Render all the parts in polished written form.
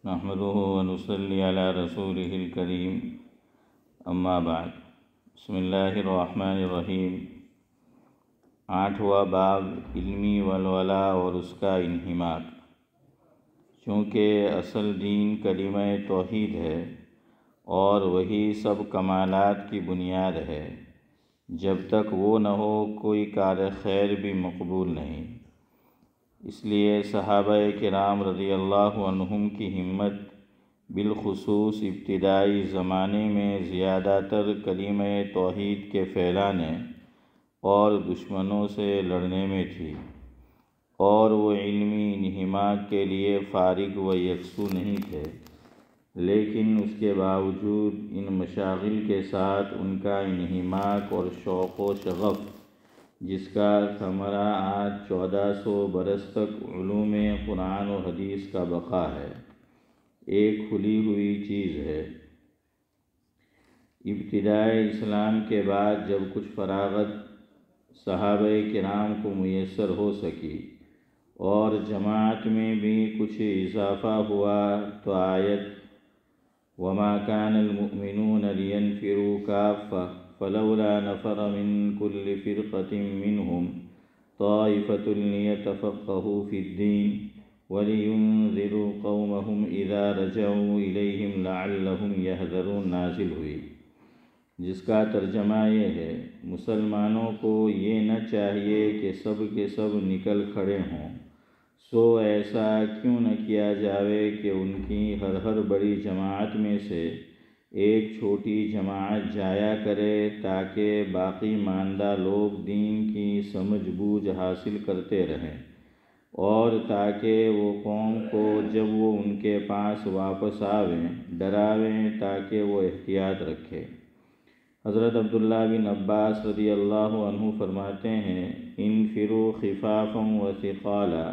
نحمده ونصلي على رسوله الكريم اما بعد بسم اللہ الرحمن الرحیم۔ 8واں باب علمی ولولہ اور اس کا انہماک۔ چونکہ اصل دین کلمہ توحید ہے اور وہی سب کمالات کی بنیاد ہے، جب تک وہ نہ ہو کوئی کار خیر بھی مقبول نہیں۔ اس لیے صحابہ کرام رضی اللہ عنہم کی ہمت بالخصوص ابتدائی زمانے میں زیادہ تر کلمہ توحید کے پھیلانے اور دشمنوں سے لڑنے میں تھی، اور وہ علمی انہماک کے لیے فارغ و یکسو نہیں تھے، لیکن اس کے باوجود ان مشاغل کے ساتھ ان کا انہماک اور شوق و شغف، جس کا ثمرہ آج 1400 برس تک علوم قرآن و حدیث کا بقا ہے، ایک کھلی ہوئی چیز ہے۔ ابتدائے اسلام کے بعد جب کچھ فراغت صحابہ کرام کو میسر ہو سکی اور جماعت میں بھی کچھ اضافہ ہوا تو آیت وَمَا كَانَ الْمُؤْمِنُونَ لِيَنْفِرُوا كَافَّةً فَلَوْلَا نَفَرَ مِنْ كُلِّ فِرْقَةٍ مِّنْهُمْ طَائِفَةٌ لِيَتَفَقَّهُوا فِي الدِّينِ وَلِيُنذِرُوا قَوْمَهُمْ إِذَا رَجَعُوا إِلَيْهِمْ لَعَلَّهُمْ يَحْذَرُونَ نازل ہوئی، جس کا ترجمہ یہ ہے، مسلمانوں کو یہ نہ چاہیے کہ سب کے سب نکل کھڑے ہوں، سو ایسا کیوں نہ کیا جاوے کہ ان کی ہر بڑی جماعت میں سے ایک چھوٹی جماعت جایا کرے، تاکہ باقی ماندہ لوگ دین کی سمجھ بوجھ حاصل کرتے رہیں، اور تاکہ وہ قوم کو جب وہ ان کے پاس واپس آویں ڈراویں، تاکہ وہ احتیاط رکھے۔ حضرت عبداللہ بن عباس رضی اللہ عنہ فرماتے ہیں، انفروا خفافا وثقالا،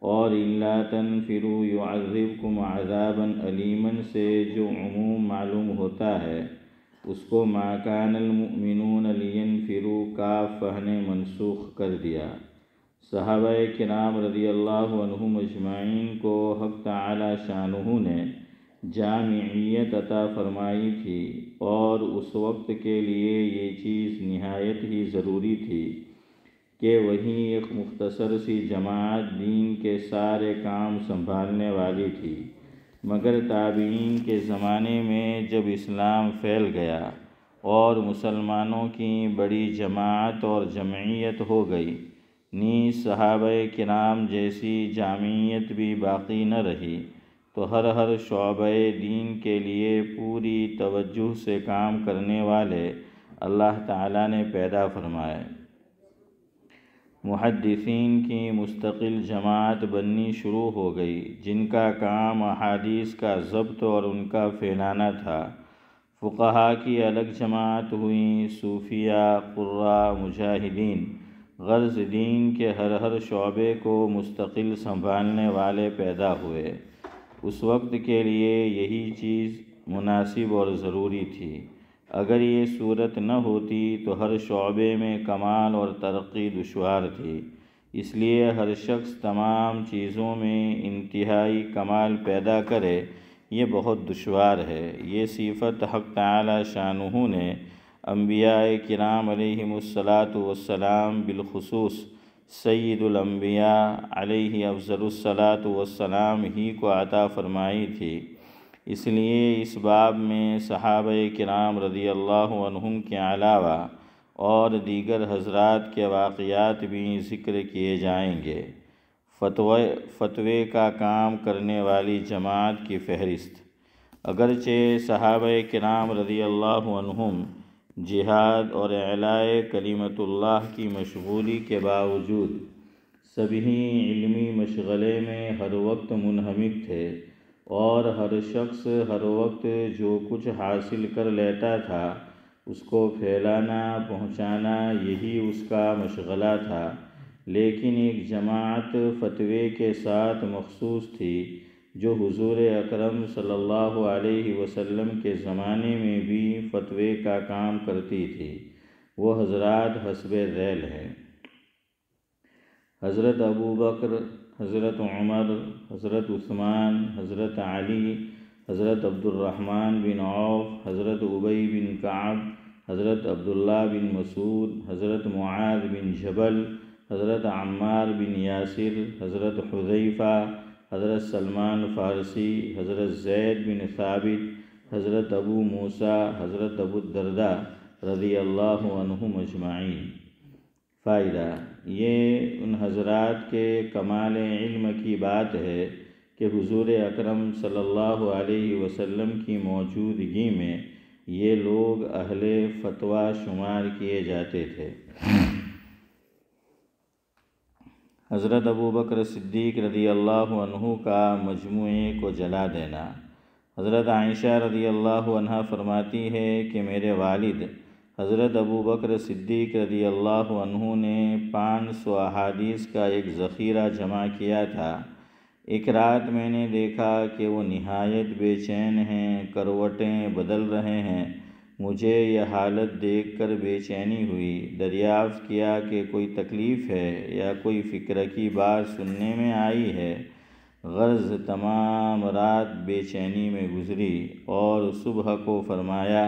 اور الا تنفروا يعذبكم عذابا علیما سے جو عموم معلوم ہوتا ہے، اس کو ما كان المؤمنون لینفروا کافہ نے منسوخ کر دیا۔ صحابہ کرام رضی اللہ عنہم اجمعین کو حق تعالی شانہ نے جامعیت عطا فرمائی تھی، اور اس وقت کے لیے یہ چیز نہایت ہی ضروری تھی کہ وہیں ایک مختصر سی جماعت دین کے سارے کام سنبھالنے والی تھی، مگر تابعین کے زمانے میں جب اسلام پھیل گیا اور مسلمانوں کی بڑی جماعت اور جمعیت ہو گئی، نیز صحابہ کرام جیسی جامعیت بھی باقی نہ رہی، تو ہر شعبہ دین کے لیے پوری توجہ سے کام کرنے والے اللہ تعالیٰ نے پیدا فرمائے۔ محدثین کی مستقل جماعت بننی شروع ہو گئی، جن کا کام احادیث کا ضبط اور ان کا پھیلانا تھا۔ فقہاء کی الگ جماعت ہوئیں، صوفیہ، قراء، مجاہدین، غرض دین کے ہر شعبے کو مستقل سنبھالنے والے پیدا ہوئے۔ اس وقت کے لیے یہی چیز مناسب اور ضروری تھی۔ اگر یہ صورت نہ ہوتی تو ہر شعبے میں کمال اور ترقی دشوار تھی، اس لیے ہر شخص تمام چیزوں میں انتہائی کمال پیدا کرے، یہ بہت دشوار ہے۔ یہ صفت حق تعالی شانہ نے انبیاء کرام علیہم الصلاۃ والسلام بالخصوص سید الانبیاء علیہ افضل الصلاۃ والسلام ہی کو عطا فرمائی تھی۔ اس لیے اس باب میں صحابہ کرام رضی اللہ عنہم کے علاوہ اور دیگر حضرات کے واقعات بھی ذکر کیے جائیں گے۔ فتوے کا کام کرنے والی جماعت کی فہرست۔ اگرچہ صحابہ کرام رضی اللہ عنہم جہاد اور اعلاء کلمت اللہ کی مشغولی کے باوجود سبھی علمی مشغلے میں ہر وقت منہمک تھے، اور ہر شخص ہر وقت جو کچھ حاصل کر لیتا تھا اس کو پھیلانا، پہنچانا، یہی اس کا مشغلہ تھا۔ لیکن ایک جماعت فتوے کے ساتھ مخصوص تھی، جو حضور اکرم صلی اللہ علیہ وسلم کے زمانے میں بھی فتوے کا کام کرتی تھی۔ وہ حضرات حسب ذیل ہیں: حضرت ابو بکر، حضرت عمر، حضرت عثمان، حضرت علی، حضرت عبد الرحمن بن عوف، حضرت ابی بن کعب، حضرت عبداللہ بن مسعود، حضرت معاذ بن جبل، حضرت عمار بن یاسر، حضرت حذیفہ، حضرت سلمان فارسی، حضرت زید بن ثابت، حضرت ابو موسیٰ، حضرت ابو الدرداء رضی اللہ عنہم اجمعین۔ فائدہ: یہ ان حضرات کے کمال علم کی بات ہے کہ حضور اکرم صلی اللہ علیہ وسلم کی موجودگی میں یہ لوگ اہل فتویٰ شمار کیے جاتے تھے۔ حضرت ابو بکر صدیق رضی اللہ عنہ کا مجموعے کو جلا دینا۔ حضرت عائشہ رضی اللہ عنہا فرماتی ہے کہ میرے والد حضرت ابو بکر صدیق رضی اللہ عنہ نے 500 احادیث کا ایک ذخیرہ جمع کیا تھا۔ ایک رات میں نے دیکھا کہ وہ نہایت بے چین ہیں، کروٹیں بدل رہے ہیں۔ مجھے یہ حالت دیکھ کر بے چینی ہوئی۔ دریافت کیا کہ کوئی تکلیف ہے یا کوئی فکر کی بات سننے میں آئی ہے۔ غرض تمام رات بے چینی میں گزری اور صبح کو فرمایا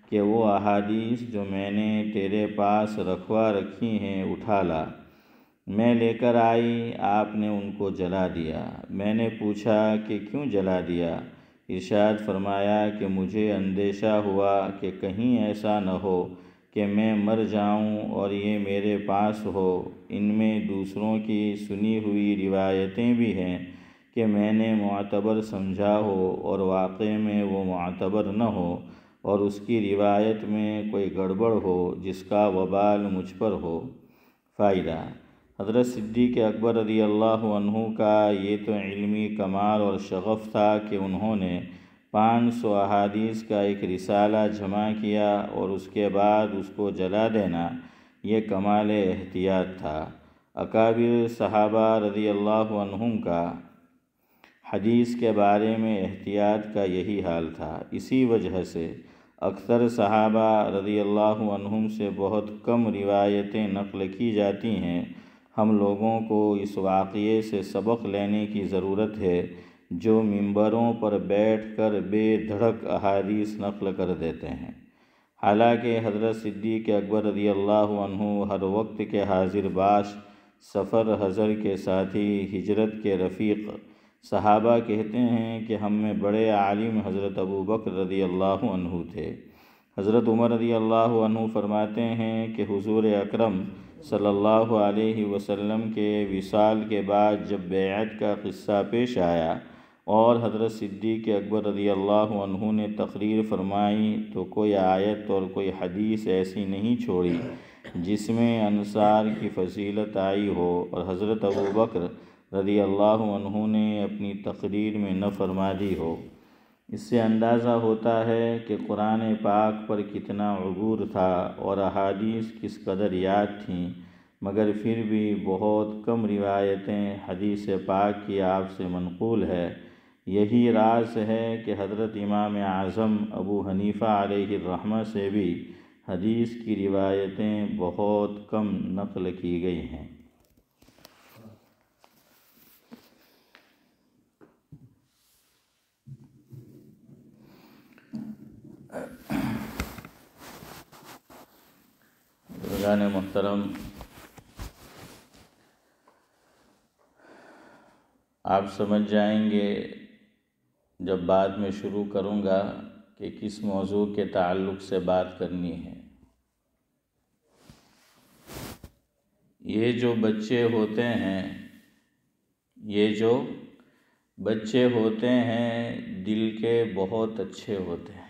کہ وہ احادیث جو میں نے تیرے پاس رکھوا رکھی ہیں اٹھا لا۔ میں لے کر آئی، آپ نے ان کو جلا دیا۔ میں نے پوچھا کہ کیوں جلا دیا؟ ارشاد فرمایا کہ مجھے اندیشہ ہوا کہ کہیں ایسا نہ ہو کہ میں مر جاؤں اور یہ میرے پاس ہو۔ ان میں دوسروں کی سنی ہوئی روایتیں بھی ہیں کہ میں نے معتبر سمجھا ہو اور واقع میں وہ معتبر نہ ہو اور اس کی روایت میں کوئی گڑبڑ ہو جس کا وبال مجھ پر ہو۔ فائدہ: حضرت صدیق اکبر رضی اللہ عنہ کا یہ تو علمی کمال اور شغف تھا کہ انہوں نے 500 احادیث کا ایک رسالہ جمع کیا اور اس کے بعد اس کو جلا دینا یہ کمال احتیاط تھا۔ اکابر صحابہ رضی اللہ عنہم کا حدیث کے بارے میں احتیاط کا یہی حال تھا۔ اسی وجہ سے اکثر صحابہ رضی اللہ عنہم سے بہت کم روایتیں نقل کی جاتی ہیں۔ ہم لوگوں کو اس واقعے سے سبق لینے کی ضرورت ہے جو ممبروں پر بیٹھ کر بے دھڑک احادیث نقل کر دیتے ہیں۔ حالانکہ حضرت صدیق اکبر رضی اللہ عنہ ہر وقت کے حاضر باش، سفر حضر کے ساتھی، ہجرت کے رفیق۔ صحابہ کہتے ہیں کہ ہم میں بڑے عالم حضرت ابو بکر رضی اللہ عنہ تھے۔ حضرت عمر رضی اللہ عنہ فرماتے ہیں کہ حضور اکرم صلی اللہ علیہ وسلم کے وصال کے بعد جب بیعت کا قصہ پیش آیا اور حضرت صدیق اکبر رضی اللہ عنہ نے تقریر فرمائی تو کوئی آیت اور کوئی حدیث ایسی نہیں چھوڑی جس میں انصار کی فضیلت آئی ہو اور حضرت ابو بکر رضی اللہ عنہ نے اپنی تقریر میں نہ فرما دی ہو۔ اس سے اندازہ ہوتا ہے کہ قرآن پاک پر کتنا عبور تھا اور احادیث کس قدر یاد تھیں، مگر پھر بھی بہت کم روایتیں حدیث پاک کی آپ سے منقول ہے۔ یہی راز ہے کہ حضرت امام اعظم ابو حنیفہ علیہ الرحمہ سے بھی حدیث کی روایتیں بہت کم نقل کی گئی ہیں۔ بزرگان محترم، آپ سمجھ جائیں گے جب بعد میں شروع کروں گا کہ کس موضوع کے تعلق سے بات کرنی ہے۔ یہ جو بچے ہوتے ہیں دل کے بہت اچھے ہوتے ہیں،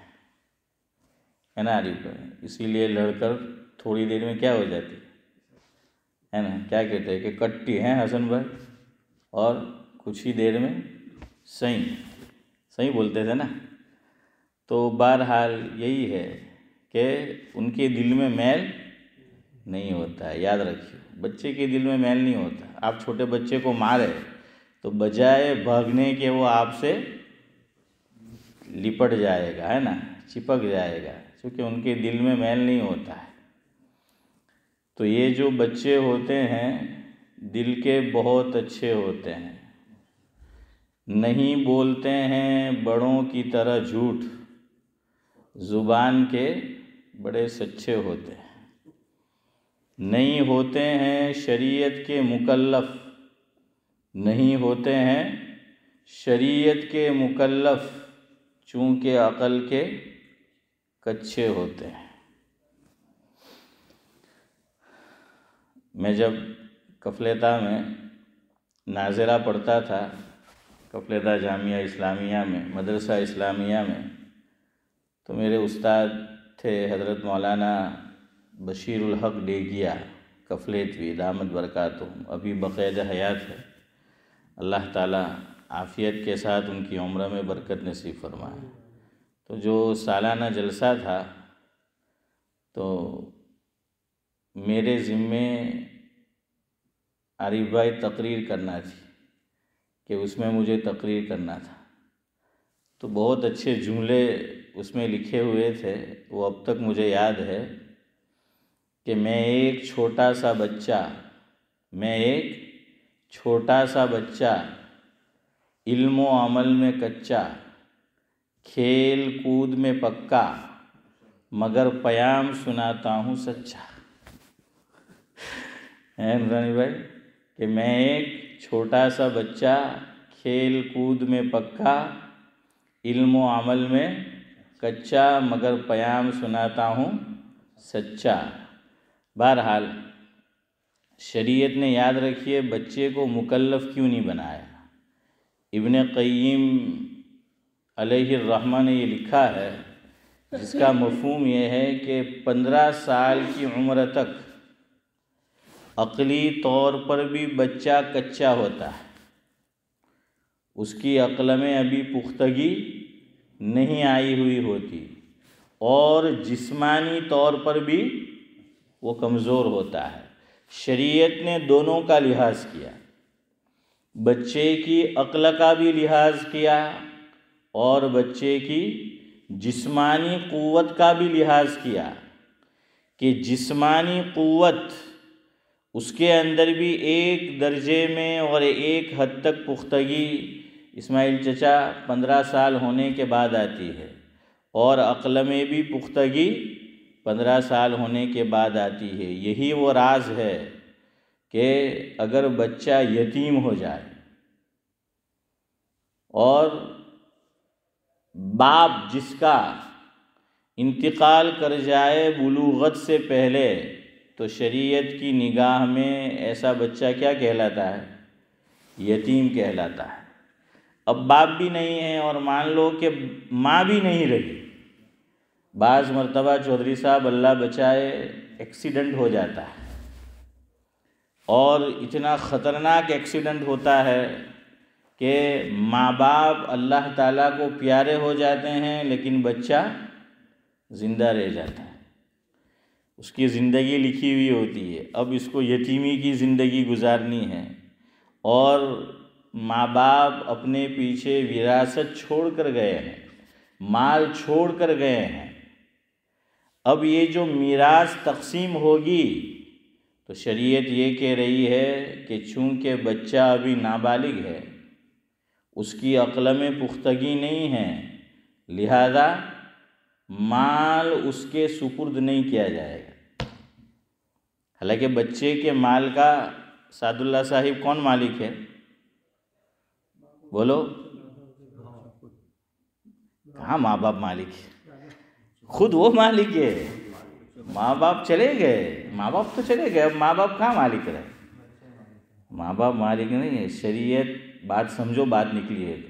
ہے نا عارف بھائی؟ اسی لیے لڑ کر تھوڑی دیر میں کیا ہو جاتی ہے نا، کیا کہتے ہیں کہ کٹی ہیں حسن بھائی، اور کچھ ہی دیر میں صحیح بولتے تھے نا۔ تو بہرحال یہی ہے کہ ان کے دل میں میل نہیں ہوتا ہے، یاد رکھیے، بچے کے دل میں میل نہیں ہوتا۔ آپ چھوٹے بچے کو مارے تو بجائے بھاگنے کے وہ آپ سے لپٹ جائے گا، ہے نا، چپک جائے گا، کیونکہ ان کے دل میں میل نہیں ہوتا ہے۔ تو یہ جو بچے ہوتے ہیں دل کے بہت اچھے ہوتے ہیں، نہیں بولتے ہیں بڑوں کی طرح جھوٹ، زبان کے بڑے سچے ہوتے ہیں، نہیں ہوتے ہیں شریعت کے مکلف، نہیں ہوتے ہیں شریعت کے مکلف، چونکہ عقل کے کچے ہوتے ہیں۔ میں جب کفلتہ میں ناظرہ پڑھتا تھا، کفلتہ جامعہ اسلامیہ میں، مدرسہ اسلامیہ میں، تو میرے استاد تھے حضرت مولانا بشیر الحق ڈیگیا کفلیتوی دامت برکاتہم، ابھی بقید حیات ہے، اللہ تعالیٰ عافیت کے ساتھ ان کی عمر میں برکت نصیب فرمائے۔ تو جو سالانہ جلسہ تھا تو میرے ذمے عارف بھائی تقریر کرنا تھی کہ اس میں مجھے تقریر کرنا تھا، تو بہت اچھے جملے اس میں لکھے ہوئے تھے، وہ اب تک مجھے یاد ہے کہ میں ایک چھوٹا سا بچہ علم و عمل میں کچا، کھیل کود میں پکا، مگر پیام سناتا ہوں سچا۔ نورانی بھائی کہ میں ایک چھوٹا سا بچہ کھیل کود میں پکا، علم و عمل میں کچا، مگر پیام سناتا ہوں سچا۔ بہرحال شریعت نے یاد رکھیے بچے کو مکلف کیوں نہیں بنایا۔ ابن قیم علیہ الرحمہ نے یہ لکھا ہے، جس کا مفہوم یہ ہے کہ 15 سال کی عمر تک عقلی طور پر بھی بچہ کچا ہوتا ہے، اس کی عقل میں ابھی پختگی نہیں آئی ہوئی ہوتی، اور جسمانی طور پر بھی وہ کمزور ہوتا ہے۔ شریعت نے دونوں کا لحاظ کیا، بچے کی عقل کا بھی لحاظ کیا اور بچے کی جسمانی قوت کا بھی لحاظ کیا کہ جسمانی قوت اس کے اندر بھی ایک درجے میں اور ایک حد تک پختگی اسماعیل چچا 15 سال ہونے کے بعد آتی ہے، اور عقل میں بھی پختگی 15 سال ہونے کے بعد آتی ہے۔ یہی وہ راز ہے کہ اگر بچہ یتیم ہو جائے اور باپ جس کا انتقال کر جائے بلوغت سے پہلے، تو شریعت کی نگاہ میں ایسا بچہ کیا کہلاتا ہے؟ یتیم کہلاتا ہے۔ اب باپ بھی نہیں ہے اور مان لو کہ ماں بھی نہیں رہی، بعض مرتبہ چودھری صاحب اللہ بچائے ایکسیڈنٹ ہو جاتا ہے، اور اتنا خطرناک ایکسیڈنٹ ہوتا ہے کہ ماں باپ اللہ تعالیٰ کو پیارے ہو جاتے ہیں لیکن بچہ زندہ رہ جاتا ہے، اس کی زندگی لکھی ہوئی ہوتی ہے، اب اس کو یتیمی کی زندگی گزارنی ہے، اور ماں باپ اپنے پیچھے وراثت چھوڑ کر گئے ہیں، مال چھوڑ کر گئے ہیں۔ اب یہ جو میراث تقسیم ہوگی تو شریعت یہ کہہ رہی ہے کہ چونکہ بچہ ابھی نابالغ ہے، اس کی عقل میں پختگی نہیں ہے، لہذا مال اس کے سپرد نہیں کیا جائے گا۔ حالانکہ بچے کے مال کا سعد اللہ صاحب کون مالک ہے؟ بولو، کہاں ماں باپ مالک ہے؟ خود وہ مالک ہے، ماں باپ چلے گئے، ماں باپ تو چلے گئے، اب ماں باپ کہاں مالک رہے؟ ماں باپ مالک نہیں ہے۔ شریعت بات سمجھو، بات نکلی ہے تو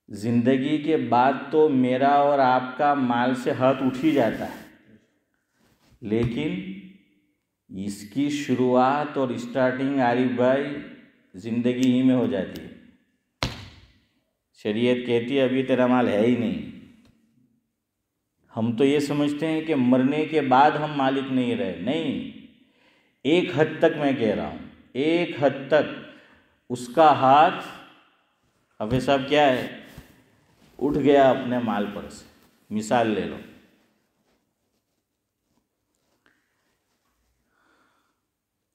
زندگی کے بعد تو میرا اور آپ کا مال سے ہاتھ اٹھ ہی جاتا ہے، لیکن اس کی شروعات اور اسٹارٹنگ عارف بھائی زندگی ہی میں ہو جاتی ہے۔ شریعت کہتی ہے ابھی تیرا مال ہے ہی نہیں۔ ہم تو یہ سمجھتے ہیں کہ مرنے کے بعد ہم مالک نہیں رہے، نہیں، ایک حد تک میں کہہ رہا ہوں، ایک حد تک اس کا ہاتھ حافظ صاحب کیا ہے، اٹھ گیا اپنے مال پر سے۔ مثال لے لو،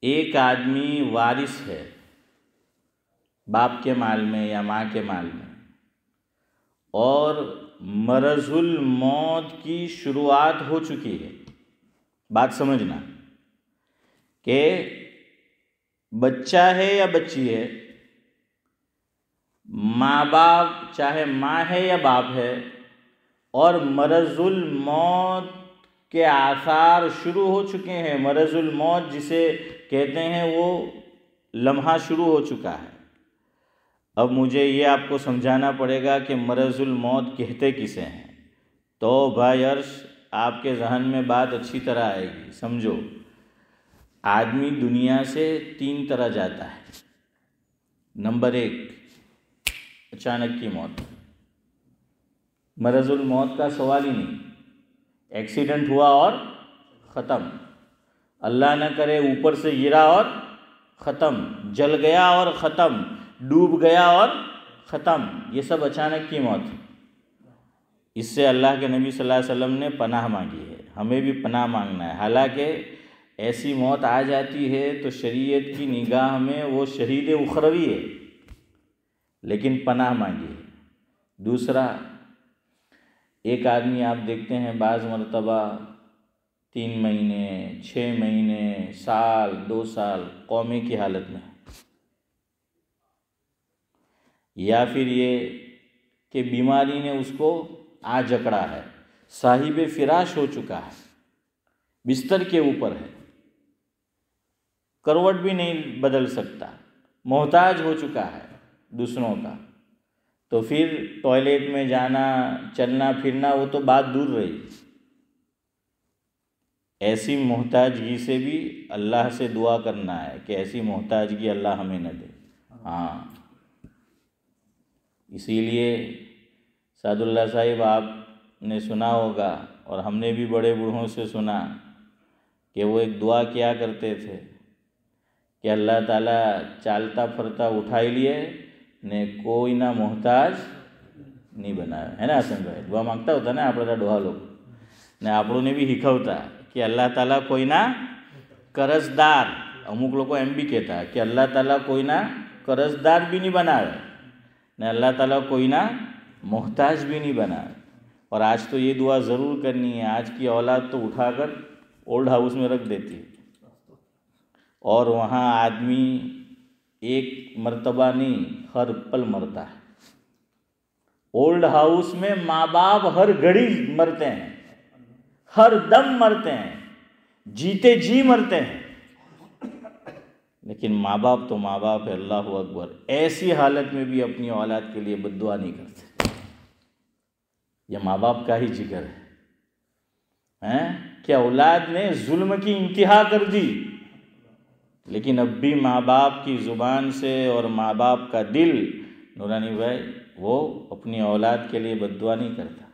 ایک آدمی وارث ہے باپ کے مال میں یا ماں کے مال میں، اور مرض الموت کی شروعات ہو چکی ہے، بات سمجھنا کہ بچہ ہے یا بچی ہے، ماں باپ چاہے ماں ہے یا باپ ہے، اور مرض الموت کے آثار شروع ہو چکے ہیں، مرض الموت جسے کہتے ہیں وہ لمحہ شروع ہو چکا ہے۔ اب مجھے یہ آپ کو سمجھانا پڑے گا کہ مرض الموت کہتے کسے ہیں، تو بھائی عرش آپ کے ذہن میں بات اچھی طرح آئے گی۔ سمجھو، آدمی دنیا سے 3 طرح جاتا ہے۔ نمبر 1، اچانک کی موت، مرض الموت کا سوال ہی نہیں، ایکسیڈنٹ ہوا اور ختم، اللہ نہ کرے اوپر سے گرا اور ختم، جل گیا اور ختم، ڈوب گیا اور ختم، یہ سب اچانک کی موت۔ اس سے اللہ کے نبی صلی اللہ علیہ وسلم نے پناہ مانگی ہے، ہمیں بھی پناہ مانگنا ہے۔ حالانکہ ایسی موت آ جاتی ہے تو شریعت کی نگاہ میں وہ شہید اخروی ہے، لیکن پناہ مانگی ہے۔ دوسرا، ایک آدمی آپ دیکھتے ہیں بعض مرتبہ 3 مہینے، 6 مہینے، سال، 2 سال قومے کی حالت میں، یا پھر یہ کہ بیماری نے اس کو آ جکڑا ہے، صاحب فراش ہو چکا ہے، بستر کے اوپر ہے، کروٹ بھی نہیں بدل سکتا، محتاج ہو چکا ہے دوسروں کا، تو پھر ٹوائلٹ میں جانا، چلنا پھرنا وہ تو بات دور رہی۔ ایسی محتاجگی سے بھی اللہ سے دعا کرنا ہے کہ ایسی محتاجگی اللہ ہمیں نہ دے۔ ہاں، اسی لیے سعد اللہ صاحب آپ نے سنا ہوگا، اور ہم نے بھی بڑے بوڑھوں سے سنا کہ وہ ایک دعا کیا کرتے تھے کہ اللہ تعالیٰ چالتا پھرتا اٹھائی لیے نے کوئی نہ محتاج نہیں بنایا، ہے نا حسن بھائی؟ دعا مانگتا ہوتا نا آپ ڈوہا لوگ نے، آپ نے بھی ہیکھا ہوتا کہ اللہ تعالیٰ کوئی نہ قرضدار، اموک لوگ کو ایم بھی کہتا ہے کہ اللہ تعالیٰ کوئی نہ قرضدار بھی نہیں بنائے، نہ اللہ تعالیٰ کوئی نہ محتاج بھی نہیں بنائے۔ اور آج تو یہ دعا ضرور کرنی ہے، آج کی اولاد تو اٹھا کر اولڈ ہاؤس میں رکھ دیتی ہے، اور وہاں آدمی ایک مرتبہ نہیں ہر پل مرتا ہے۔ اولڈ ہاؤس میں ماں باپ ہر گھڑی مرتے ہیں، ہر دم مرتے ہیں، جیتے جی مرتے ہیں، لیکن ماں باپ تو ماں باپ ہے، اللہ اکبر، ایسی حالت میں بھی اپنی اولاد کے لیے بد دعا نہیں کرتے۔ یہ ماں باپ کا ہی جگر ہے کہ اولاد نے ظلم کی انتہا کر دی، لیکن اب بھی ماں باپ کی زبان سے اور ماں باپ کا دل، نورانی بھائی، وہ اپنی اولاد کے لیے بد دعا نہیں کرتا۔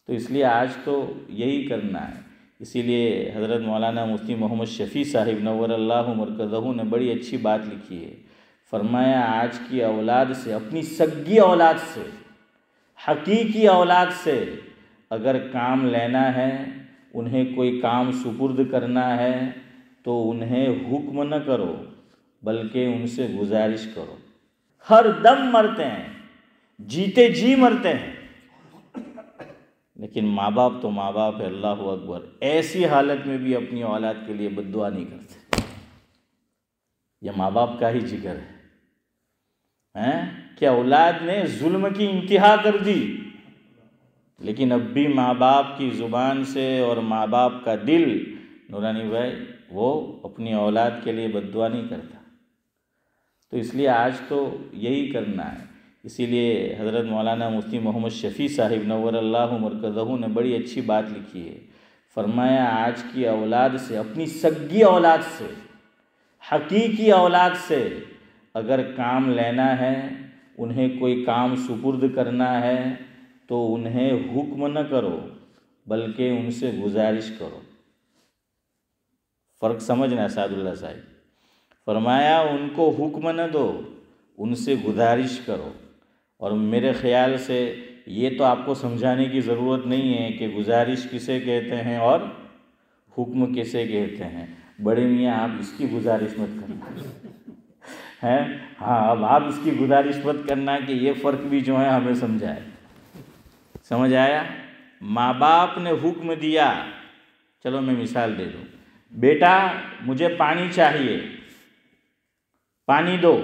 تو اس لیے آج تو یہی کرنا ہے۔ اسی لیے حضرت مولانا مفتی محمد شفیع صاحب نور اللہ مرکزہ نے بڑی اچھی بات لکھی ہے، فرمایا آج کی اولاد سے، اپنی سگی اولاد سے، حقیقی اولاد سے اگر کام لینا ہے، انہیں کوئی کام سپرد کرنا ہے، تو انہیں حکم نہ کرو بلکہ ان سے گزارش کرو۔ ہر دم مرتے ہیں، جیتے جی مرتے ہیں، لیکن ماں باپ تو ماں باپ ہے، اللہ اکبر، ایسی حالت میں بھی اپنی اولاد کے لیے بد دعا نہیں کرتے۔ یہ ماں باپ کا ہی جگر ہے کہ اولاد نے ظلم کی انتہا کر دی، لیکن اب بھی ماں باپ کی زبان سے اور ماں باپ کا دل، نورانی بھائی، وہ اپنی اولاد کے لیے بد دعا نہیں کرتا۔ تو اس لیے آج تو یہی کرنا ہے۔ اسی لیے حضرت مولانا مفتی محمد شفیع صاحب نور اللہ مرکزہ نے بڑی اچھی بات لکھی ہے، فرمایا آج کی اولاد سے، اپنی سگی اولاد سے، حقیقی اولاد سے اگر کام لینا ہے، انہیں کوئی کام سپرد کرنا ہے، تو انہیں حکم نہ کرو بلکہ ان سے گزارش کرو۔ فرق سمجھنا سعد اللہ صاحب، فرمایا ان کو حکم نہ دو، ان سے گزارش کرو۔ اور میرے خیال سے یہ تو آپ کو سمجھانے کی ضرورت نہیں ہے کہ گزارش کسے کہتے ہیں اور حکم کسے کہتے ہیں۔ بڑے میاں آپ اس کی گزارش مت کرنا ہے، ہاں اب آپ اس کی گزارش مت کرنا کہ یہ فرق بھی جو ہے ہمیں سمجھائے۔ سمجھ آیا؟ ماں باپ نے حکم دیا، چلو میں مثال دے دوں، بیٹا مجھے پانی چاہیے، پانی دو،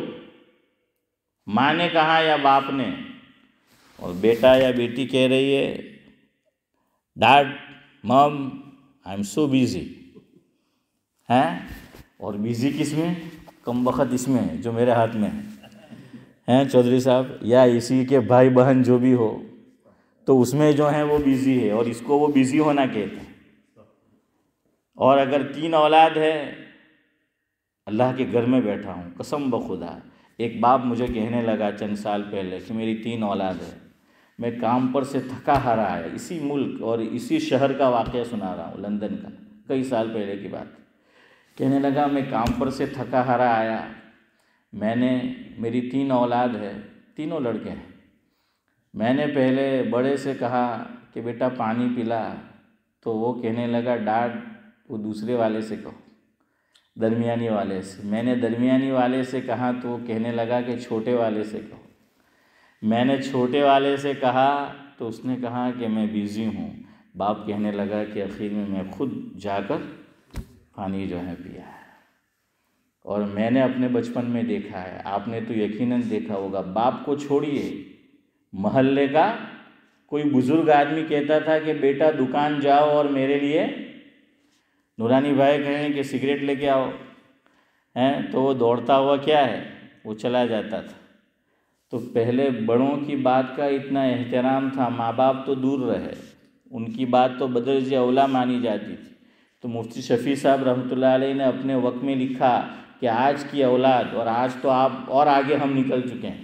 ماں نے کہا یا باپ نے، اور بیٹا یا بیٹی کہہ رہی ہے ڈیڈ مام آئی ایم سو بیزی، ہیں، اور بیزی کس میں؟ کم بخت اس میں جو میرے ہاتھ میں ہیں چودھری صاحب، یا اسی کے بھائی بہن جو بھی ہو، تو اس میں جو ہے وہ بیزی ہے اور اس کو وہ بیزی ہونا کہتے ہیں۔ اور اگر 3 اولاد ہے، اللہ کے گھر میں بیٹھا ہوں قسم بخدا، ایک باپ مجھے کہنے لگا چند سال پہلے کہ میری 3 اولاد ہے، میں کام پر سے تھکا ہارا آیا، اسی ملک اور اسی شہر کا واقعہ سنا رہا ہوں، لندن کا، کئی سال پہلے کی بات، کہنے لگا میں کام پر سے تھکا ہارا آیا، میں نے، میری 3 اولاد ہے، تینوں لڑکے ہیں، میں نے پہلے بڑے سے کہا کہ بیٹا پانی پلا، تو وہ کہنے لگا ڈیڈ وہ دوسرے والے سے کہو، درمیانی والے سے، میں نے درمیانی والے سے کہا تو وہ کہنے لگا کہ چھوٹے والے سے کہو، میں نے چھوٹے والے سے کہا تو اس نے کہا کہ میں بیزی ہوں، باپ کہنے لگا کہ آخر میں خود جا کر پانی جو ہے پیا ہے۔ اور میں نے اپنے بچپن میں دیکھا ہے، آپ نے تو یقیناً دیکھا ہوگا، باپ کو چھوڑیے، محلے کا کوئی بزرگ آدمی کہتا تھا کہ بیٹا دکان جاؤ اور میرے لیے نورانی بھائی کہیں کہ سگریٹ لے کے آؤ، ہیں، تو وہ دوڑتا ہوا کیا ہے، وہ چلا جاتا تھا۔ تو پہلے بڑوں کی بات کا اتنا احترام تھا، ماں باپ تو دور رہے، ان کی بات تو بدرجہ اولا مانی جاتی تھی۔ تو مفتی شفیع صاحب رحمۃ اللہ علیہ نے اپنے وقت میں لکھا کہ آج کی اولاد، اور آج تو آپ اور آگے ہم نکل چکے ہیں،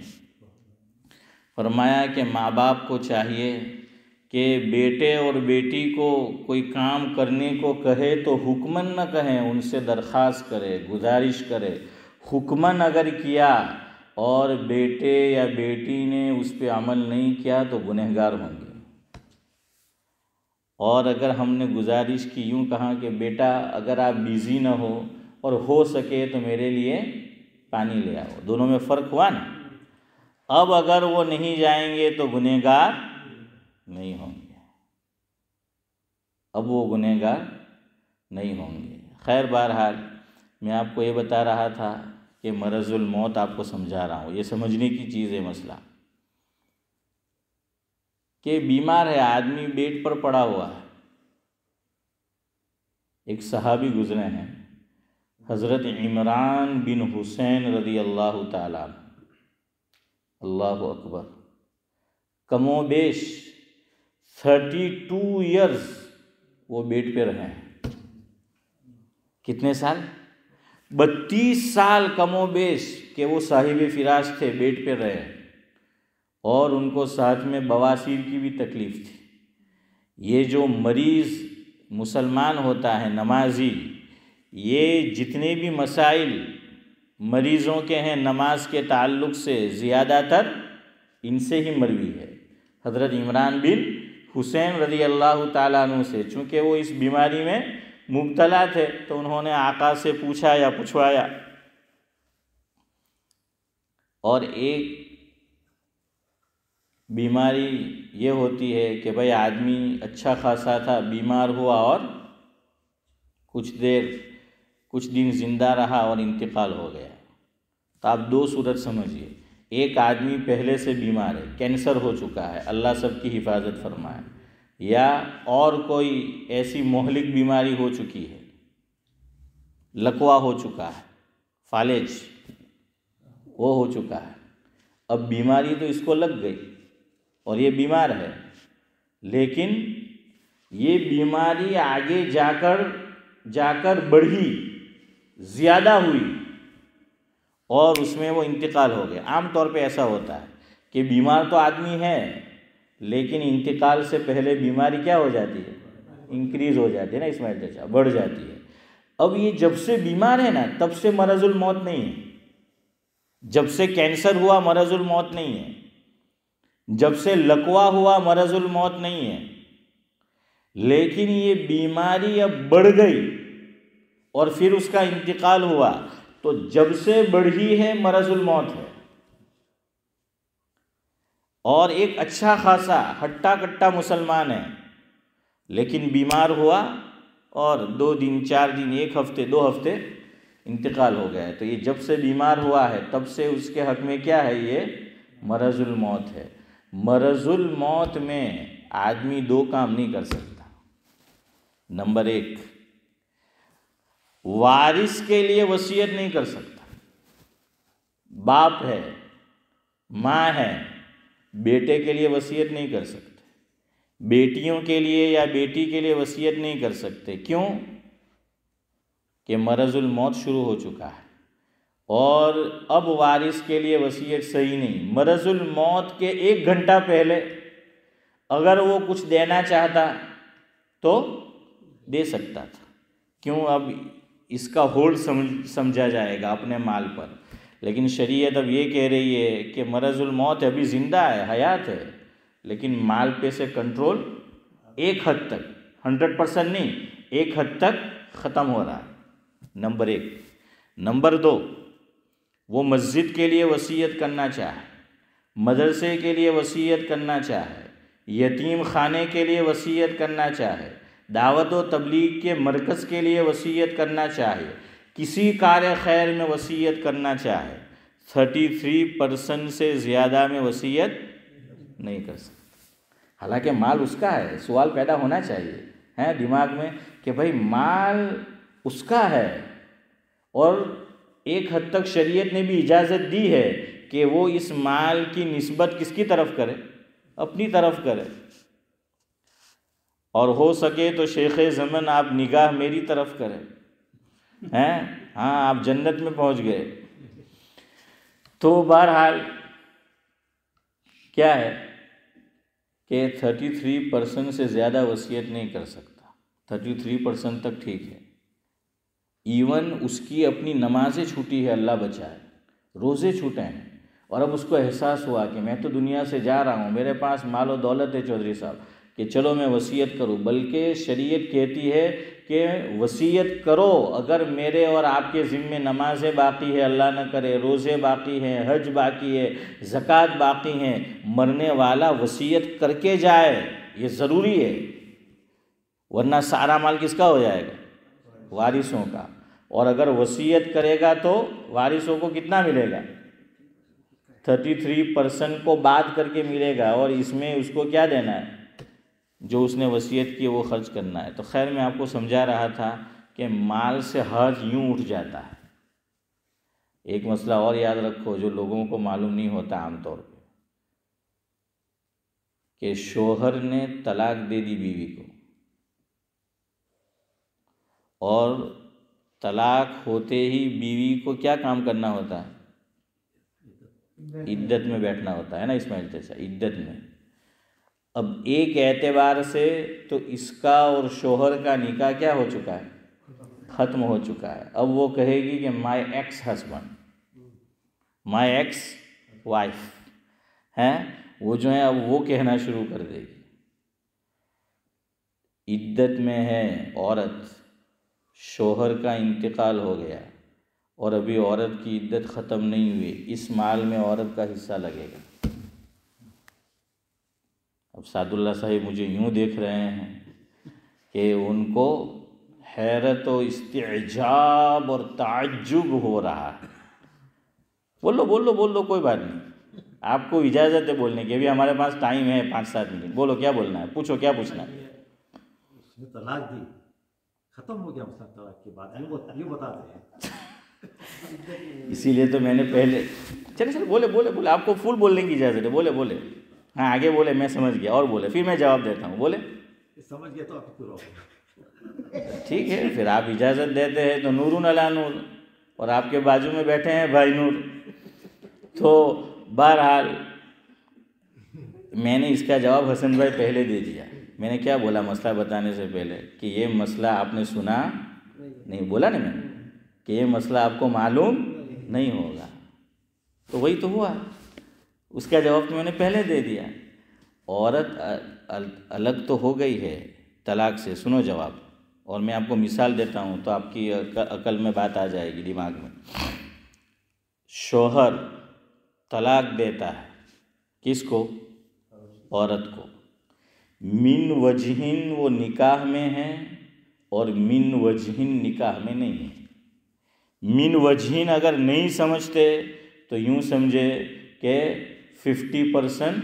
فرمایا کہ ماں باپ کو چاہیے کہ بیٹے اور بیٹی کو کوئی کام کرنے کو کہے تو حکماً نہ کہیں، ان سے درخواست کرے، گزارش کرے، حکماً اگر کیا اور بیٹے یا بیٹی نے اس پہ عمل نہیں کیا تو گنہگار ہوں گے۔ اور اگر ہم نے گزارش کی، یوں کہا کہ بیٹا اگر آپ بیزی نہ ہو اور ہو سکے تو میرے لیے پانی لے آؤ، دونوں میں فرق ہوا نا۔ اب اگر وہ نہیں جائیں گے تو گنہگار نہیں ہوں گے، اب وہ گنہگار نہیں ہوں گے۔ خیر بہرحال میں آپ کو یہ بتا رہا تھا کہ مرض الموت آپ کو سمجھا رہا ہوں، یہ سمجھنے کی چیز ہے مسئلہ، کہ بیمار ہے آدمی، بیڈ پر پڑا ہوا ہے۔ ایک صحابی گزرے ہیں، حضرت عمران بن حسین رضی اللہ تعالیٰ عنہ، اللہ اکبر، کم و بیش 32 ایئرز وہ بیڈ پہ رہے ہیں۔ کتنے سال؟ 32 سال کم و بیش کہ وہ صاحب فراش تھے، بیڈ پہ رہے، اور ان کو ساتھ میں بواسیر کی بھی تکلیف تھی۔ یہ جو مریض مسلمان ہوتا ہے، نمازی، یہ جتنے بھی مسائل مریضوں کے ہیں نماز کے تعلق سے، زیادہ تر ان سے ہی مروی ہے، حضرت عمران بن حسین رضی اللہ تعالیٰ عنہ سے۔ چونکہ وہ اس بیماری میں مبتلا تھے تو انہوں نے آقا سے پوچھا یا پوچھوایا، اور ایک بیماری یہ ہوتی ہے کہ بھئی آدمی اچھا خاصا تھا، بیمار ہوا اور کچھ دن زندہ رہا اور انتقال ہو گیا، تو آپ 2 صورت سمجھیے، ایک آدمی پہلے سے بیمار ہے، کینسر ہو چکا ہے، اللہ سب کی حفاظت فرمائے، یا اور کوئی ایسی مہلک بیماری ہو چکی ہے، لقوا ہو چکا ہے، فالج وہ ہو چکا ہے، اب بیماری تو اس کو لگ گئی اور یہ بیمار ہے، لیکن یہ بیماری آگے جا کر بڑھی، زیادہ ہوئی، اور اس میں وہ انتقال ہو گیا۔ عام طور پہ ایسا ہوتا ہے کہ بیمار تو آدمی ہے، لیکن انتقال سے پہلے بیماری کیا ہو جاتی ہے؟ انکریز ہو جاتی ہے نا، اسماعیل چچا، بڑھ جاتی ہے۔ اب یہ جب سے بیمار ہے نا، تب سے مرض الموت نہیں ہے، جب سے کینسر ہوا مرض الموت نہیں ہے، جب سے لقوا ہوا مرض الموت نہیں ہے، لیکن یہ بیماری اب بڑھ گئی اور پھر اس کا انتقال ہوا، تو جب سے بڑھی ہے مرض الموت ہے، اور ایک اچھا خاصا ہٹا کٹا مسلمان ہے، لیکن بیمار ہوا اور 2 دن 4 دن 1 ہفتے 2 ہفتے انتقال ہو گیا ہے، تو یہ جب سے بیمار ہوا ہے تب سے اس کے حق میں کیا ہے؟ یہ مرض الموت ہے۔ مرض الموت میں آدمی 2 کام نہیں کر سکتا۔ نمبر 1، وارث کے لیے وصیت نہیں کر سکتا۔ باپ ہے، ماں ہے، بیٹے کے لیے وصیت نہیں کر سکتے، بیٹیوں کے لیے یا بیٹی کے لیے وصیت نہیں کر سکتے۔ کیوں؟ کہ مرض الموت شروع ہو چکا ہے، اور اب وارث کے لیے وصیت صحیح نہیں۔ مرض الموت کے 1 گھنٹہ پہلے اگر وہ کچھ دینا چاہتا تو دے سکتا تھا، کیوں؟ اب اس کا ہولڈ سمجھا جائے گا اپنے مال پر، لیکن شریعت اب یہ کہہ رہی ہے کہ مرض الموت ابھی زندہ ہے، حیات ہے، لیکن مال پہ سے کنٹرول ایک حد تک، 100% نہیں، ایک حد تک ختم ہو رہا ہے۔ نمبر 1۔ نمبر 2، وہ مسجد کے لیے وصیت کرنا چاہے، مدرسے کے لیے وصیت کرنا چاہے، یتیم خانے کے لیے وصیت کرنا چاہے، دعوت و تبلیغ کے مرکز کے لیے وصیت کرنا چاہے، کسی کار خیر میں وصیت کرنا چاہے، 33% سے زیادہ میں وصیت نہیں کر سکتا۔ حالانکہ مال اس کا ہے، سوال پیدا ہونا چاہیے دماغ میں کہ بھائی مال اس کا ہے، اور ایک حد تک شریعت نے بھی اجازت دی ہے کہ وہ اس مال کی نسبت کس کی طرف کرے؟ اپنی طرف کرے۔ اور ہو سکے تو شیخ زمن آپ نگاہ میری طرف کریں، ہاں آپ جنت میں پہنچ گئے۔ تو بہرحال کیا ہے کہ 33% سے زیادہ وصیت نہیں کر سکتا، 33% تک ٹھیک ہے۔ ایون اس کی اپنی نمازیں چھوٹی ہے، اللہ بچائے، روزے چھوٹے ہیں، اور اب اس کو احساس ہوا کہ میں تو دنیا سے جا رہا ہوں، میرے پاس مال و دولت ہے چودھری صاحب کہ چلو میں وصیت کروں، بلکہ شریعت کہتی ہے کہ وصیت کرو اگر میرے اور آپ کے ذمے نمازیں باقی ہے، اللہ نہ کرے روزے باقی ہیں، حج باقی ہے، زکوٰۃ باقی ہیں، مرنے والا وصیت کر کے جائے، یہ ضروری ہے، ورنہ سارا مال کس کا ہو جائے گا؟ وارثوں کا۔ اور اگر وصیت کرے گا تو وارثوں کو کتنا ملے گا؟ 33% کو بات کر کے ملے گا، اور اس میں اس کو کیا دینا ہے؟ جو اس نے وصیت کی وہ خرچ کرنا ہے۔ تو خیر میں آپ کو سمجھا رہا تھا کہ مال سے حرج یوں اٹھ جاتا ہے۔ ایک مسئلہ اور یاد رکھو جو لوگوں کو معلوم نہیں ہوتا عام طور پہ، کہ شوہر نے طلاق دے دی بیوی کو، اور طلاق ہوتے ہی بیوی کو کیا کام کرنا ہوتا ہے؟ عدت میں بیٹھنا ہوتا ہے نا اسماعیل چچا، عدت میں۔ اب ایک اعتبار سے تو اس کا اور شوہر کا نکاح کیا ہو چکا ہے؟ ختم ہو چکا ہے۔ اب وہ کہے گی کہ مائی ایکس ہسبینڈ، مائی ایکس وائف ہیں، وہ جو ہے اب وہ کہنا شروع کر دے گی۔ عدت میں ہے عورت، شوہر کا انتقال ہو گیا اور ابھی عورت کی عدت ختم نہیں ہوئی، اس مال میں عورت کا حصہ لگے گا۔ اب سعد اللہ صاحب مجھے یوں دیکھ رہے ہیں کہ ان کو حیرت و استعجاب اور تعجب ہو رہا ہے۔ بولو بولو بولو، کوئی بات نہیں، آپ کو اجازت ہے بولنے کی، ابھی ہمارے پاس ٹائم ہے 5-7 منٹ، بولو کیا بولنا ہے، پوچھو کیا پوچھنا ہے۔ اس نے طلاق دی، ختم ہو گیا مسئلہ طلاق کے بعد، یہ بتاتے ہیں۔ اسی لیے تو میں نے پہلے چلے بولے بولے بولے، آپ کو فل بولنے کی اجازت ہے، بولے بولے، ہاں آگے بولے، میں سمجھ گیا، اور بولے، پھر میں جواب دیتا ہوں، بولے۔ سمجھ گیا تو آپ پورا ہوگا۔ ٹھیک ہے، پھر آپ اجازت دیتے ہیں تو نور علی نور، اور آپ کے بازو میں بیٹھے ہیں بھائی نور۔ تو بہرحال میں نے اس کا جواب حسن بھائی پہلے دے دیا۔ میں نے کیا بولا مسئلہ بتانے سے پہلے کہ یہ مسئلہ آپ نے سنا نہیں، بولا نہیں میں نے کہ یہ مسئلہ آپ کو معلوم نہیں ہوگا، تو وہی تو ہوا، اس کا جواب تو میں نے پہلے دے دیا۔ عورت الگ تو ہو گئی ہے طلاق سے، سنو جواب، اور میں آپ کو مثال دیتا ہوں تو آپ کی عقل میں بات آ جائے گی، دماغ میں۔ شوہر طلاق دیتا ہے کس کو؟ عورت کو۔ من وجہن وہ نکاح میں ہے اور من وجہن نکاح میں نہیں ہے۔ من وجہن اگر نہیں سمجھتے تو یوں سمجھے کہ 50%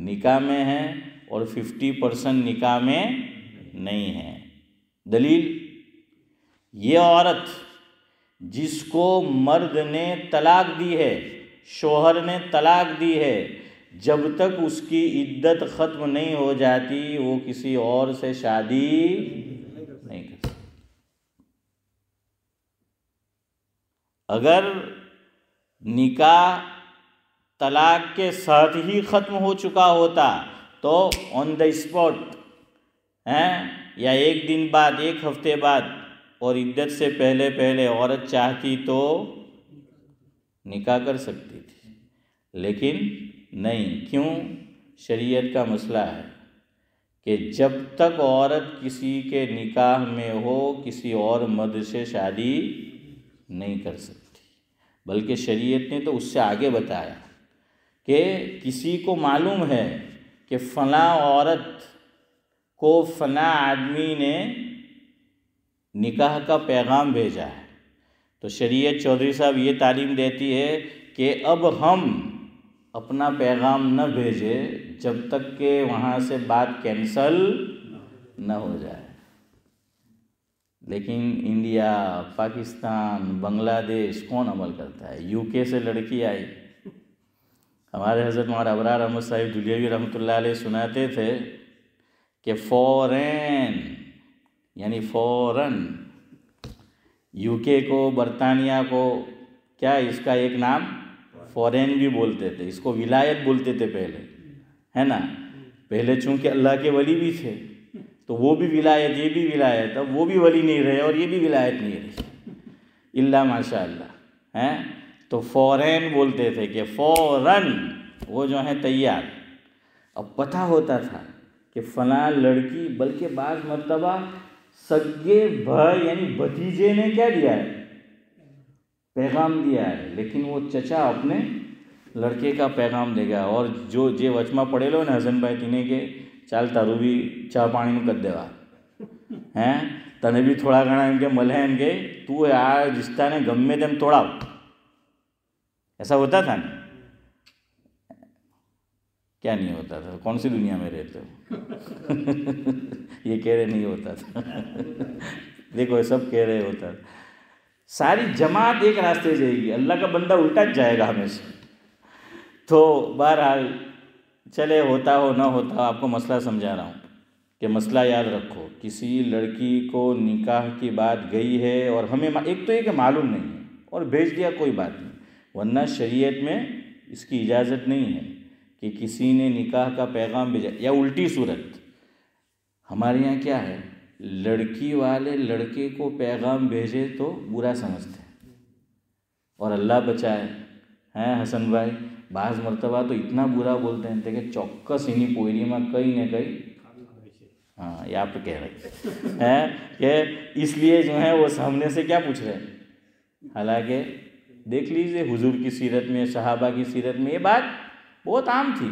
نکاح میں ہے اور 50% نکاح میں نہیں ہے۔ دلیل، یہ عورت جس کو مرد نے طلاق دی ہے، شوہر نے طلاق دی ہے، جب تک اس کی عدت ختم نہیں ہو جاتی وہ کسی اور سے شادی نہیں کر سکتی۔ اگر نکاح طلاق کے ساتھ ہی ختم ہو چکا ہوتا تو آن دا اسپاٹ یا ایک دن بعد، ایک ہفتے بعد، اور عدت سے پہلے عورت چاہتی تو نکاح کر سکتی تھی، لیکن نہیں۔ کیوں؟ شریعت کا مسئلہ ہے کہ جب تک عورت کسی کے نکاح میں ہو کسی اور مرد سے شادی نہیں کر سکتی۔ بلکہ شریعت نے تو اس سے آگے بتایا کہ کسی کو معلوم ہے کہ فلاں عورت کو فلاں آدمی نے نکاح کا پیغام بھیجا ہے، تو شریعت چودھری صاحب یہ تعلیم دیتی ہے کہ اب ہم اپنا پیغام نہ بھیجے جب تک کہ وہاں سے بات کینسل نہ ہو جائے۔ لیکن انڈیا، پاکستان، بنگلہ دیش کون عمل کرتا ہے؟ یو کے سے لڑکی آئی، ہمارے حضرت مولانا ابرار احمد صاحب دھلیوی رحمۃ اللہ علیہ سناتے تھے کہ فورین یعنی فوراً، یو کے کو، برطانیہ کو، کیا اس کا ایک نام فورین بھی بولتے تھے، اس کو ولایت بولتے تھے پہلے، ہے نا؟ پہلے چونکہ اللہ کے ولی بھی تھے تو وہ بھی ولایت، یہ بھی ولایت، اب وہ بھی ولی نہیں رہے اور یہ بھی ولایت نہیں رہی، اللہ ماشاء اللہ ہیں۔ تو فورین بولتے تھے کہ فوراً وہ جو ہیں تیار۔ اب پتہ ہوتا تھا کہ فلاں لڑکی، بلکہ بعض مرتبہ سگے بھائی یعنی بھتیجے نے کیا دیا ہے؟ پیغام دیا ہے، لیکن وہ چچا اپنے لڑکے کا پیغام دے گا، اور جو جے وچما پڑے لو نا حسن بھائی تینے کے چال تارو بھی چاہ پانی میں کر دیوا ہیں، تنے بھی تھوڑا گھنا ان کے ملے ان کے، تو آ رشتہ نے گم میں تم توڑاؤ، ایسا ہوتا تھا نا؟ کیا نہیں ہوتا تھا؟ کون سی دنیا میں رہتے ہو؟ یہ کہہ رہے نہیں ہوتا تھا، دیکھو سب کہہ رہے ہوتا تھا۔ ساری جماعت ایک راستے جائے گی، اللہ کا بندہ الٹا جائے گا ہمیشہ۔ تو بہرحال چلے، ہوتا ہو نہ ہوتا ہو، آپ کو مسئلہ سمجھا رہا ہوں کہ مسئلہ یاد رکھو، کسی لڑکی کو نکاح کی بات گئی ہے اور ہمیں ایک تو یہ کہ معلوم نہیں ہے اور بھیج دیا، کوئی بات نہیں، ورنہ شریعت میں اس کی اجازت نہیں ہے کہ کسی نے نکاح کا پیغام بھیجا۔ یا الٹی صورت، ہمارے یہاں کیا ہے، لڑکی والے لڑکے کو پیغام بھیجے تو برا سمجھتے ہیں، اور اللہ بچائے ہیں حسن بھائی، بعض مرتبہ تو اتنا برا بولتے ہیں کہ چوکس انہی پوئری میں کہیں نہ کہیں، ہاں یہ آپ تو کہہ رہے ہیں کہ اس لیے جو ہے وہ سامنے سے کیا پوچھ رہے ہیں، حالانکہ دیکھ لیجئے حضور کی سیرت میں، صحابہ کی سیرت میں یہ بات بہت عام تھی،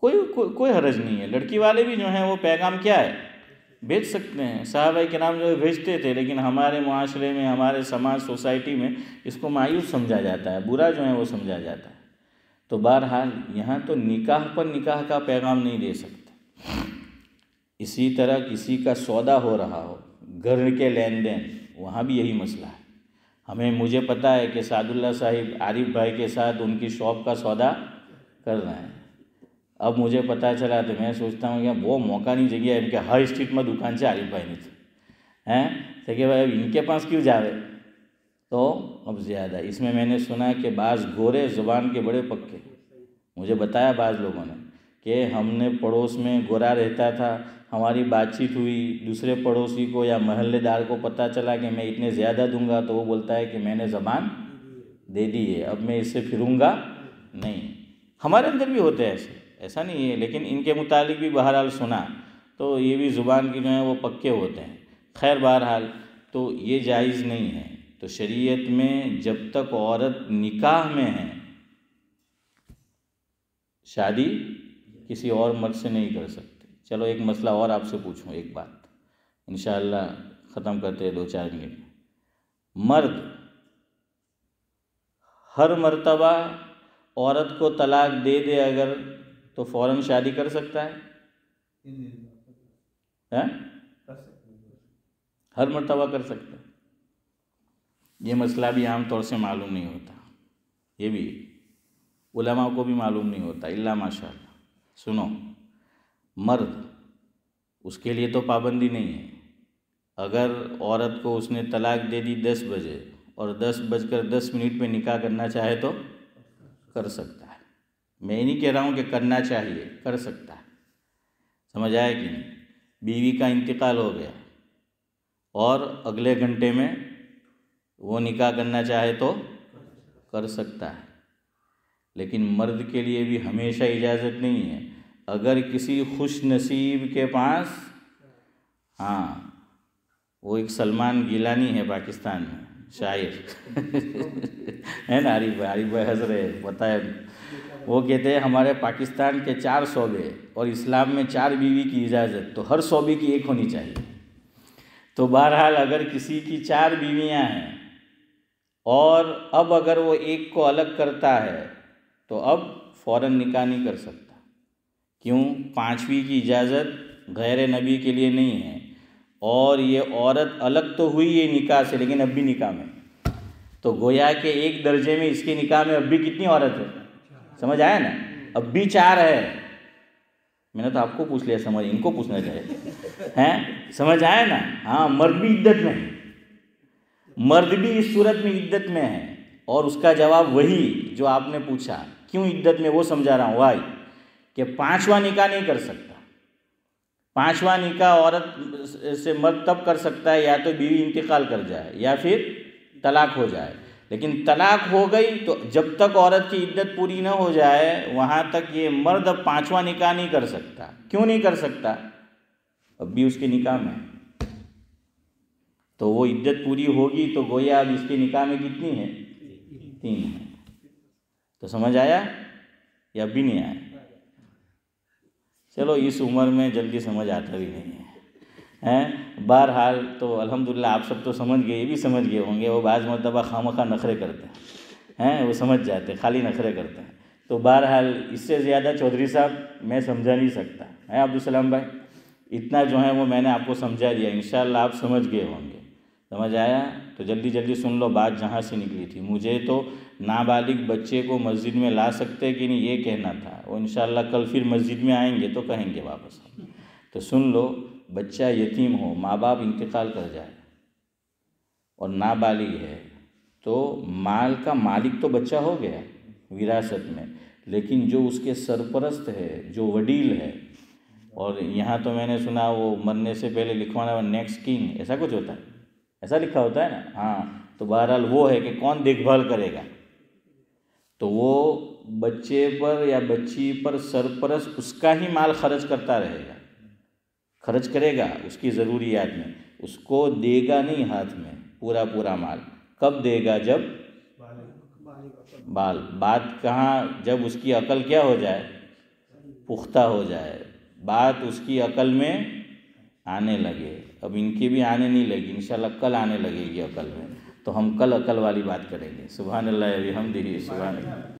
کوئی حرج نہیں ہے، لڑکی والے بھی جو ہیں وہ پیغام کیا ہے بھیج سکتے ہیں، صحابہ کرام جو ہے بھیجتے تھے، لیکن ہمارے معاشرے میں، ہمارے سماج سوسائٹی میں اس کو مایوس سمجھا جاتا ہے، برا جو ہے وہ سمجھا جاتا ہے۔ تو بہرحال یہاں تو نکاح پر نکاح کا پیغام نہیں دے سکتے۔ اسی طرح کسی کا سودا ہو رہا ہو، گھر کے لین دین، وہاں بھی یہی مسئلہ ہے۔ مجھے پتہ ہے کہ سعد اللہ صاحب عارف بھائی کے ساتھ ان کی شاپ کا سودا کر رہے ہیں، اب مجھے پتہ چلا تو میں سوچتا ہوں کہ وہ موقع نہیں جگہ ان کے ہر اسٹریٹ میں دکان سے عارف بھائی نہیں تھے تو کہ بھائی اب ان کے پاس کیوں جاوے، تو اب زیادہ اس میں نے سنا کہ بعض گورے زبان کے بڑے پکے، مجھے بتایا بعض لوگوں نے کہ ہم نے پڑوس میں گورا رہتا تھا، ہماری بات چیت ہوئی، دوسرے پڑوسی کو یا محلے دار کو پتہ چلا کہ میں اتنے زیادہ دوں گا تو وہ بولتا ہے کہ میں نے زبان دے دی ہے، اب میں اس سے پھروں گا نہیں۔ ہمارے اندر بھی ہوتے ہیں ایسے، ایسا نہیں ہے، لیکن ان کے متعلق بھی بہرحال سنا تو یہ بھی زبان کی جو ہیں وہ پکے ہوتے ہیں. خیر بہرحال تو یہ جائز نہیں ہے. تو شریعت میں جب تک عورت نکاح میں ہے شادی کسی اور مرد سے نہیں کر سکتے. چلو ایک مسئلہ اور آپ سے پوچھوں، ایک بات انشاءاللہ ختم کرتے ہیں 2-4 منٹ میں. مرد ہر مرتبہ عورت کو طلاق دے دے اگر تو فوراً شادی کر سکتا ہے؟ ہر مرتبہ کر سکتا ہے. یہ مسئلہ بھی عام طور سے معلوم نہیں ہوتا، یہ بھی علماء کو بھی معلوم نہیں ہوتا الا ماشاء اللہ. سنو، مرد اس کے لیے تو پابندی نہیں ہے. اگر عورت کو اس نے طلاق دے دی 10 بجے اور 10:10 پہ نکاح کرنا چاہے تو کر سکتا ہے. میں نہیں کہہ رہا ہوں کہ کرنا چاہیے، کر سکتا ہے. سمجھ آیا کہ نہیں؟ بیوی کا انتقال ہو گیا اور اگلے گھنٹے میں وہ نکاح کرنا چاہے تو کر سکتا ہے. لیکن مرد کے لیے بھی ہمیشہ اجازت نہیں ہے. اگر کسی خوش نصیب کے پاس، ہاں وہ ایک سلمان گیلانی ہے پاکستان میں شاعر ہے نا، عارف بھائی حضرت پتہ ہے، وہ کہتے ہیں ہمارے پاکستان کے 4 صوبے اور اسلام میں 4 بیوی کی اجازت، تو ہر صوبے کی ایک ہونی چاہیے. تو بہرحال اگر کسی کی 4 بیویاں ہیں اور اب اگر وہ ایک کو الگ کرتا ہے تو اب فوراً نکاح نہیں کر سکتا. کیوں؟ 5ویں کی اجازت غیر نبی کے لیے نہیں ہے. اور یہ عورت الگ تو ہوئی ہے نکاح سے لیکن اب بھی نکاح میں، تو گویا کہ ایک درجے میں اس کے نکاح میں اب بھی کتنی عورت ہے؟ سمجھ آیا نا؟ اب بھی 4 ہے. میں نے تو آپ کو پوچھ لیا، سمجھ ان کو پوچھنا چاہیے ہیں؟ سمجھ آیا نا؟ ہاں، مرد بھی عدت میں ہے، مرد بھی اس صورت میں عدت میں ہے. اور اس کا جواب وہی جو آپ نے پوچھا کیوں عدت میں، وہ سمجھا رہا ہوں. وائی کہ 5واں نکاح نہیں کر سکتا. 5واں نکاح عورت سے مرد تب کر سکتا ہے یا تو بیوی انتقال کر جائے یا پھر طلاق ہو جائے. لیکن طلاق ہو گئی تو جب تک عورت کی عدت پوری نہ ہو جائے وہاں تک یہ مرد اب 5واں نکاح نہیں کر سکتا. کیوں نہیں کر سکتا؟ اب بھی اس کے نکاح میں، تو وہ عدت پوری ہوگی تو گویا اب اس کے نکاح میں کتنی ہے؟ 3 ہے. تو سمجھ آیا یا اب بھی نہیں آیا؟ چلو اس عمر میں جلدی سمجھ آتا بھی نہیں ہے. بہرحال تو الحمدللہ آپ سب تو سمجھ گئے، یہ بھی سمجھ گئے ہوں گے. وہ بعض مرتبہ خواہ نخرے کرتے ہیں، وہ سمجھ جاتے ہیں، خالی نخرے کرتے ہیں. تو بہرحال اس سے زیادہ چودھری صاحب میں سمجھا نہیں سکتا ہے. عبدالسلام بھائی اتنا جو ہے وہ میں نے آپ کو سمجھا دیا، انشاءاللہ آپ سمجھ گئے ہوں گے. سمجھ آیا؟ تو جلدی جلدی سن لو بات جہاں سے نکلی تھی. مجھے تو نابالغ بچے کو مسجد میں لا سکتے کہ نہیں یہ کہنا تھا. وہ انشاءاللہ کل پھر مسجد میں آئیں گے تو کہیں گے واپس. تو سن لو، بچہ یتیم ہو، ماں باپ انتقال کر جائے اور نابالغ ہے تو مال کا مالک تو بچہ ہو گیا وراثت میں، لیکن جو اس کے سرپرست ہے، جو وڈیل ہے، اور یہاں تو میں نے سنا وہ مرنے سے پہلے لکھوانا نیکسٹ کنگ ایسا کچھ ہوتا ہے، ایسا لکھا ہوتا ہے نا. ہاں، تو بہرحال وہ ہے کہ کون دیکھ بھال کرے گا. تو وہ بچے پر یا بچی پر سرپرست اس کا ہی مال خرچ کرتا رہے گا، خرچ کرے گا اس کی ضروریات میں. اس کو دے گا نہیں ہاتھ میں پورا مال. کب دے گا؟ جب بات کہاں؟ جب اس کی عقل کیا ہو جائے؟ پختہ ہو جائے، بات اس کی عقل میں آنے لگے. اب ان کی بھی آنے نہیں لگی، انشاءاللہ کل آنے لگے گی عقل میں. تو ہم کل عقل والی بات کریں گے. سبحان اللہ و بحمدہ، سبحان اللہ.